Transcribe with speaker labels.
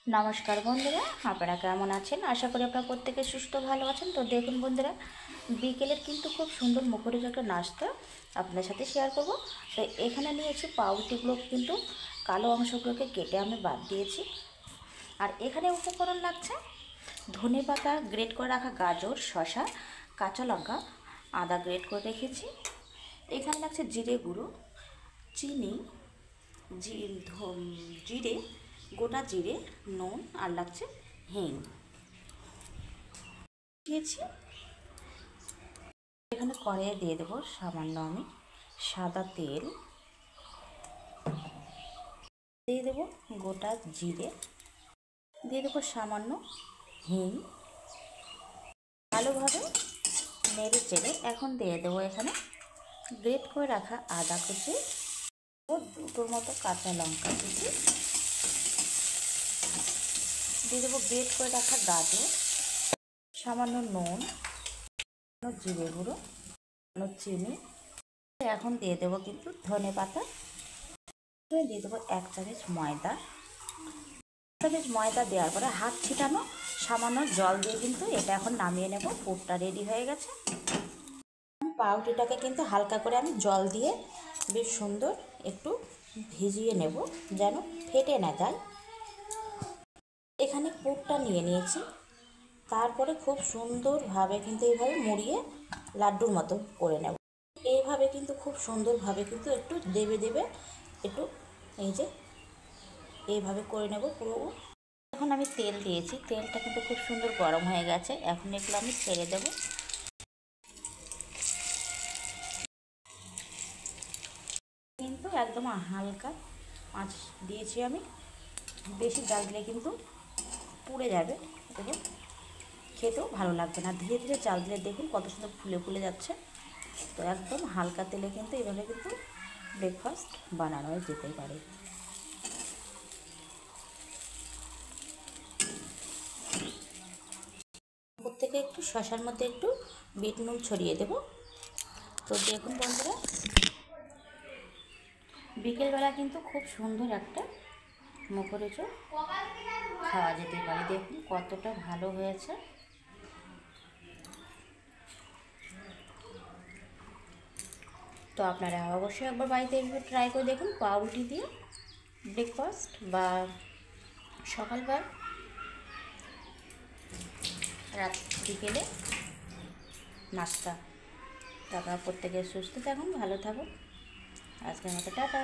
Speaker 1: নমস্কার বন্ধুরা, আপনারা কেমন আছেন? আশা করি আপনারা প্রত্যেকে সুস্থ ভালো আছেন। তো দেখুন বন্ধুরা, বিকেলের কিন্তু খুব সুন্দর মুখরোচক একটা নাস্তা আপনাদের সাথে শেয়ার করব। তো এখানে নিয়েছি পাউরুটিগুলো, কিন্তু কালো অংশগুলোকে কেটে আমি বাদ দিয়েছি। আর এখানে উপকরণ লাগছে ধনেপাতা, গ্রেট করে রাখা গাজর, শসা, কাঁচা লঙ্কা, আদা গ্রেট করে রেখেছি। এখানে লাগছে জিরে গুঁড়ো, চিনি, জিরে, গোটা জিরে, নুন, আর লাগছে হিং দিয়েছি। এখানে কড়াইয়ে দিয়ে দেবো সামান্য আমি সাদা তেল, দিয়ে দেবো গোটা জিরে, দিয়ে দেবো সামান্য হিং, ভালোভাবে নেড়ে চেড়ে এখন দিয়ে দেবো এখানে গ্রেট করে রাখা আদা কুচি ও দুটোর মতো কাঁচা লঙ্কা কুচি, দিয়ে দেবো গ্রেট করে রাখা গাজর, সামান্য নুন, জিরে গুঁড়ো, চিনি। এখন দিয়ে দেবো কিন্তু ধনেপাতা, দিয়ে দেবো 1 চামচ ময়দা। 1 চামচ ময়দা দেওয়ার পরে হাত ছিটানো সামান্য জল দিয়ে কিন্তু এটা এখন নামিয়ে নেব। পুরটা রেডি হয়ে গেছে। পাউরুটিটাকে কিন্তু হালকা করে আমি জল দিয়ে বেশ সুন্দর একটু ভিজিয়ে নেব, যেন ফেটে না যায়। এখানে পুরটা নিয়ে নিয়েছি, তারপরে খুব সুন্দরভাবে কিন্তু এইভাবে মুড়িয়ে লাড্ডুর মতো করে নেব। এইভাবে কিন্তু খুব সুন্দরভাবে কিন্তু একটু দেবে দেবে একটু এই যে এইভাবে করে নেব পুরো। এখন আমি তেল দিয়েছি, তেলটা কিন্তু খুব সুন্দর গরম হয়ে গেছে। এখন এগুলো আমি ছেড়ে দেব। কিন্তু একদম হালকা আঁচ দিয়েছি আমি, বেশি জাল দিলে কিন্তু পুড়ে যাবে এবং খেতেও ভালো লাগবে না। ধীরে ধীরে জাল দিলে দেখুন কত সুন্দর ফুলে ফুলে যাচ্ছে। তো একদম হালকা তেলে কিন্তু এইভাবে কিন্তু ব্রেকফাস্ট বানানো যেতেই পারে। উপর থেকে একটু শসার মধ্যে একটু বিট নুন ছড়িয়ে দেব। তো দেখুন বন্ধুরা, বিকেলবেলা কিন্তু খুব সুন্দর একটা মুখরোচক খাওয়া যেতে পারে। দেখুন কতটা ভালো হয়েছে। তো আপনারা অবশ্যই একবার বাড়িতে এইভাবে ট্রাই করে দেখুন। পাউরুটি দিয়ে ব্রেকফাস্ট বা সকাল বা রাত বিকেলে নাস্তা। তো আপনারা প্রত্যেকে সুস্থ থাকুন, ভালো থাকুন। আজকের মতো টাটা।